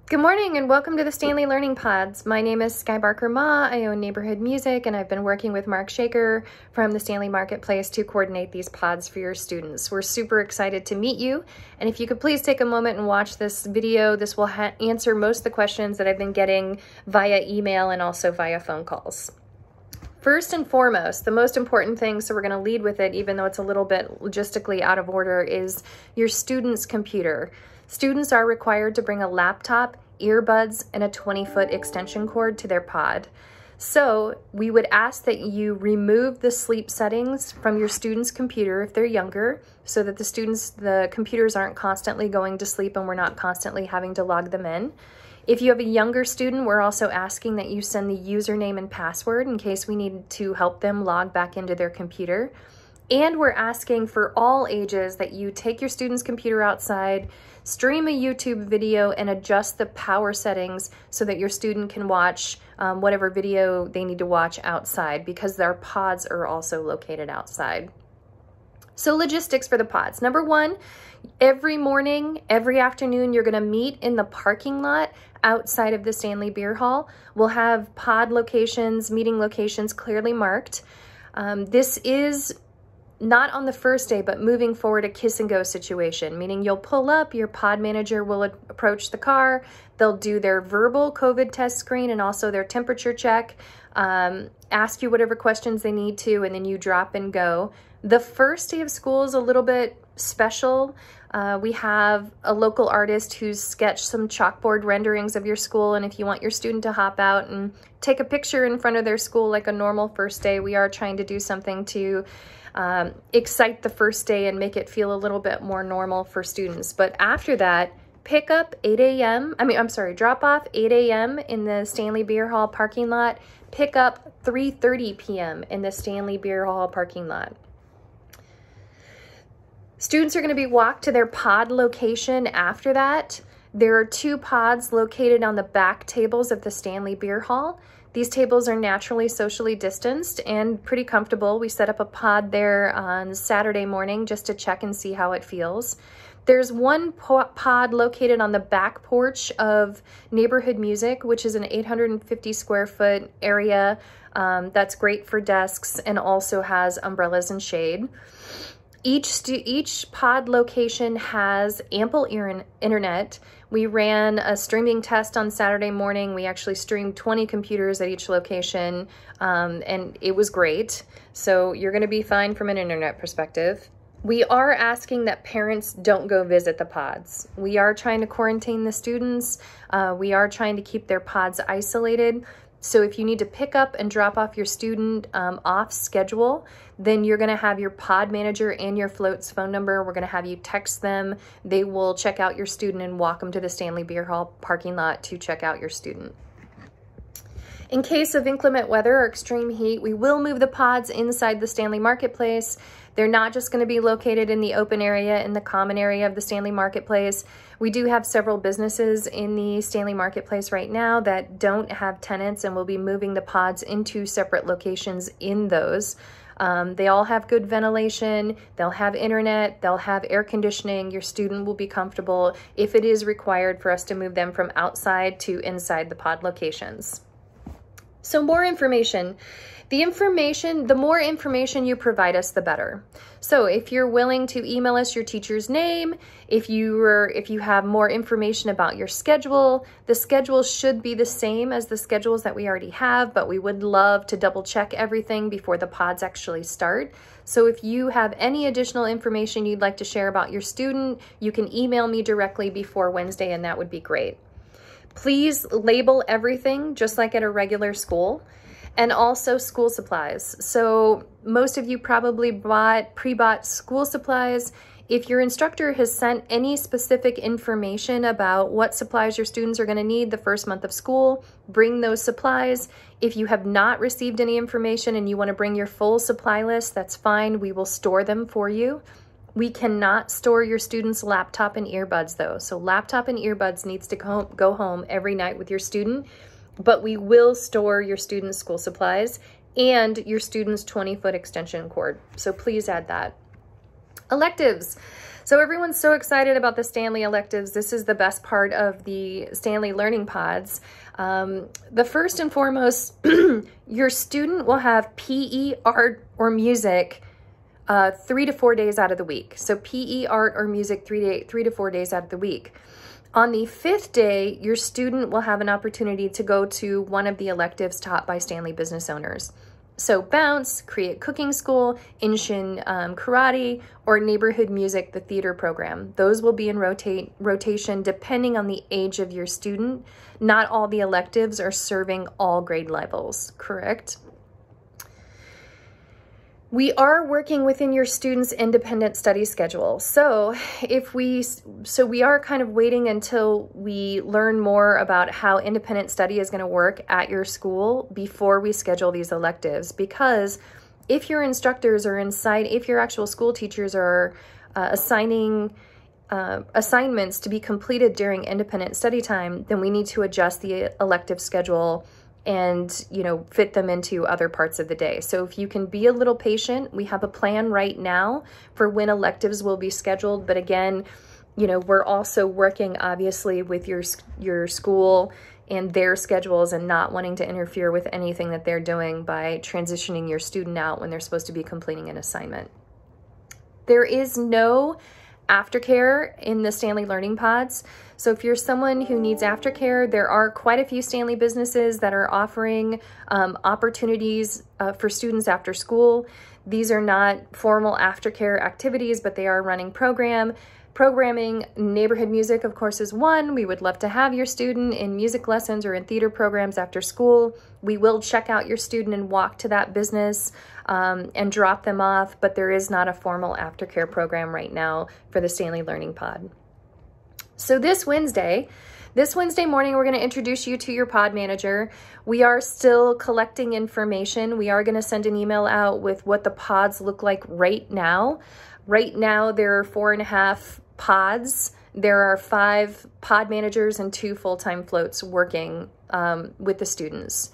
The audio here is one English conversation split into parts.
Good morning and welcome to the Stanley Learning Pods. My name is Sky Barker Ma. I own Neighborhood Music and I've been working with Mark Shaker from the Stanley Marketplace to coordinate these pods for your students. We're super excited to meet you, and if you could please take a moment and watch this video, this will answer most of the questions that I've been getting via email and also via phone calls. First and foremost, the most important thing, so we're going to lead with it even though it's a little bit logistically out of order, is your student's computer. Students are required to bring a laptop, earbuds, and a 20-foot extension cord to their pod. So we would ask that you remove the sleep settings from your student's computer if they're younger, so that the computers aren't constantly going to sleep and we're not constantly having to log them in. If you have a younger student, we're also asking that you send the username and password in case we need to help them log back into their computer. And we're asking for all ages that you take your student's computer outside, stream a YouTube video, and adjust the power settings so that your student can watch whatever video they need to watch outside, because their pods are also located outside. So logistics for the pods. Number one, every morning, every afternoon, you're gonna meet in the parking lot outside of the Stanley Beer Hall. We'll have pod locations, meeting locations clearly marked. This is not on the first day, but moving forward, a kiss and go situation, meaning you'll pull up, your pod manager will approach the car, they'll do their verbal COVID test screen and also their temperature check, ask you whatever questions they need to, and then you drop and go. The first day of school is a little bit special. We have a local artist who's sketched some chalkboard renderings of your school, and if you want your student to hop out and take a picture in front of their school like a normal first day, we are trying to do something to excite the first day and make it feel a little bit more normal for students. But after that, pick up drop off 8 a.m. in the Stanley Beer Hall parking lot, pick up 3:30 p.m. in the Stanley Beer Hall parking lot. Students are going to be walked to their pod location after that. There are 2 pods located on the back tables of the Stanley Beer Hall. These tables are naturally socially distanced and pretty comfortable. We set up a pod there on Saturday morning just to check and see how it feels. There's one pod located on the back porch of Neighborhood Music, which is an 850 square foot area that's great for desks and also has umbrellas and shade. Each pod location has ample internet. We ran a streaming test on Saturday morning. We actually streamed 20 computers at each location, and it was great. So you're gonna be fine from an internet perspective. We are asking that parents don't go visit the pods. We are trying to quarantine the students. We are trying to keep their pods isolated. So if you need to pick up and drop off your student off schedule, then you're gonna have your pod manager and your float's phone number. We're gonna have you text them. They will check out your student and walk them to the Stanley Beer Hall parking lot to check out your student. In case of inclement weather or extreme heat, we will move the pods inside the Stanley Marketplace. They're not just going to be located in the open area, in the common area of the Stanley Marketplace. We do have several businesses in the Stanley Marketplace right now that don't have tenants, and we'll be moving the pods into separate locations in those. They all have good ventilation, they'll have internet, they'll have air conditioning, your student will be comfortable if it is required for us to move them from outside to inside the pod locations. So more information. The more information you provide us, the better. So if you're willing to email us your teacher's name, if you have more information about your schedule, the schedule should be the same as the schedules that we already have, but we would love to double check everything before the pods actually start. So if you have any additional information you'd like to share about your student, you can email me directly before Wednesday, and that would be great. Please label everything just like at a regular school. And also school supplies. So most of you probably pre-bought school supplies. If your instructor has sent any specific information about what supplies your students are going to need the first month of school, bring those supplies. If you have not received any information and you want to bring your full supply list, that's fine. We will store them for you. We cannot store your student's laptop and earbuds though. So laptop and earbuds needs to go home every night with your student. But we will store your student's school supplies and your student's 20-foot extension cord. So please add that. Electives. So everyone's so excited about the Stanley electives. This is the best part of the Stanley Learning Pods. The first and foremost, your student will have PE, art, or music 3 to 4 days out of the week. So PE, art, or music 3 to 4 days out of the week. On the 5th day, your student will have an opportunity to go to one of the electives taught by Stanley business owners. So Bounce, Create Cooking School, Inshin Karate, or Neighborhood Music, the theater program. Those will be in rotation depending on the age of your student. Not all the electives are serving all grade levels, correct? We are working within your students' independent study schedule. So we are kind of waiting until we learn more about how independent study is going to work at your school before we schedule these electives. Because if your instructors are if your actual school teachers are assigning assignments to be completed during independent study time, then we need to adjust the elective schedule and, you know, fit them into other parts of the day. So if you can be a little patient, we have a plan right now for when electives will be scheduled. But again, you know, we're also working obviously with your school and their schedules and not wanting to interfere with anything that they're doing by transitioning your student out when they're supposed to be completing an assignment. There is no aftercare in the Stanley Learning Pods. So if you're someone who needs aftercare, there are quite a few Stanley businesses that are offering opportunities for students after school. These are not formal aftercare activities, but they are running programming. Neighborhood music, of course, is one. We would love to have your student in music lessons or in theater programs after school. We will check out your student and walk to that business and drop them off, but there is not a formal aftercare program right now for the Stanley Learning Pod. So this Wednesday morning, we're going to introduce you to your pod manager. We are still collecting information. We are going to send an email out with what the pods look like right now. Right now, there are 4.5 pods. There are 5 pod managers and 2 full-time floats working with the students.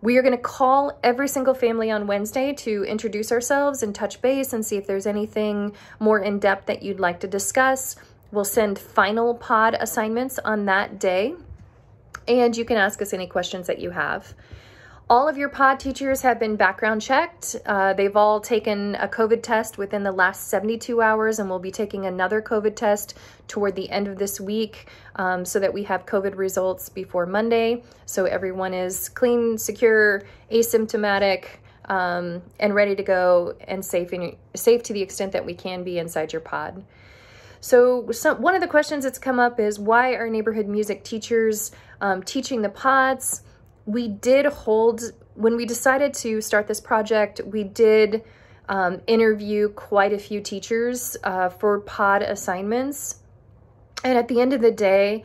We are going to call every single family on Wednesday to introduce ourselves and touch base and see if there's anything more in-depth that you'd like to discuss. We'll send final pod assignments on that day, and you can ask us any questions that you have. All of your pod teachers have been background checked. They've all taken a COVID test within the last 72 hours, and we'll be taking another COVID test toward the end of this week so that we have COVID results before Monday. So everyone is clean, secure, asymptomatic, and ready to go and safe to the extent that we can be inside your pod. So one of the questions that's come up is, why are neighborhood music teachers teaching the pods? We did when we decided to start this project, we did interview quite a few teachers for pod assignments. And at the end of the day,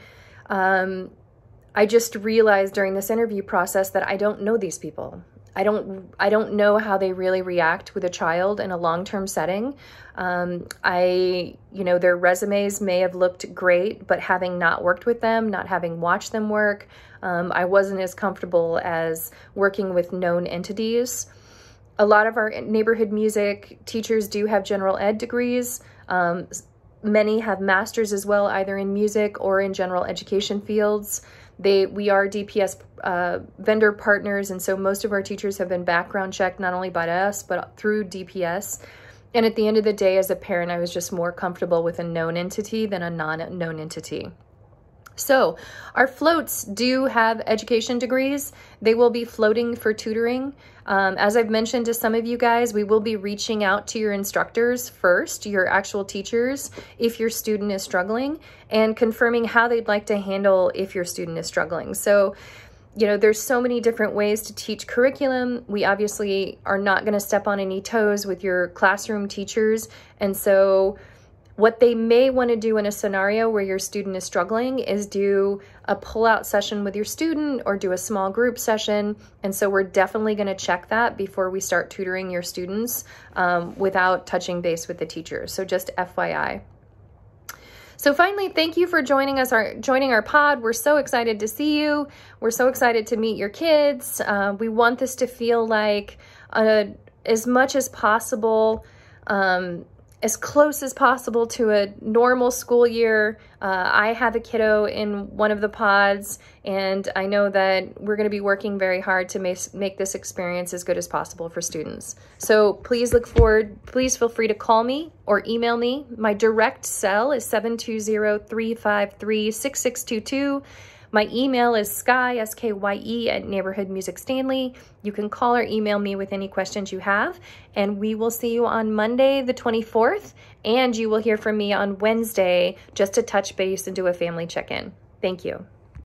I just realized during this interview process that I don't know these people. I don't know how they really react with a child in a long-term setting. Their resumes may have looked great, but having not worked with them, not having watched them work, I wasn't as comfortable as working with known entities. A lot of our neighborhood music teachers do have general ed degrees. Many have masters as well, either in music or in general education fields. We are DPS vendor partners, and so most of our teachers have been background checked, not only by us, but through DPS. And at the end of the day, as a parent, I was just more comfortable with a known entity than a non-known entity. So our floats do have education degrees. They will be floating for tutoring. As I've mentioned to some of you guys, we will be reaching out to your instructors first, your actual teachers, if your student is struggling, and confirming how they'd like to handle if your student is struggling. So, you know, there's so many different ways to teach curriculum. We obviously are not going to step on any toes with your classroom teachers. And so what they may want to do in a scenario where your student is struggling is do a pull-out session with your student or do a small group session. And so we're definitely going to check that before we start tutoring your students without touching base with the teachers. So just FYI. So finally, thank you for joining our pod. We're so excited to see you. We're so excited to meet your kids. We want this to feel like as much as possible as close as possible to a normal school year. I have a kiddo in one of the pods, and I know that we're going to be working very hard to make this experience as good as possible for students. So please please feel free to call me or email me. My direct cell is 720-353-6622. My email is skye, S-K-Y-E, @neighborhoodmusicstanley. You can call or email me with any questions you have, and we will see you on Monday the 24th, and you will hear from me on Wednesday just to touch base and do a family check-in. Thank you.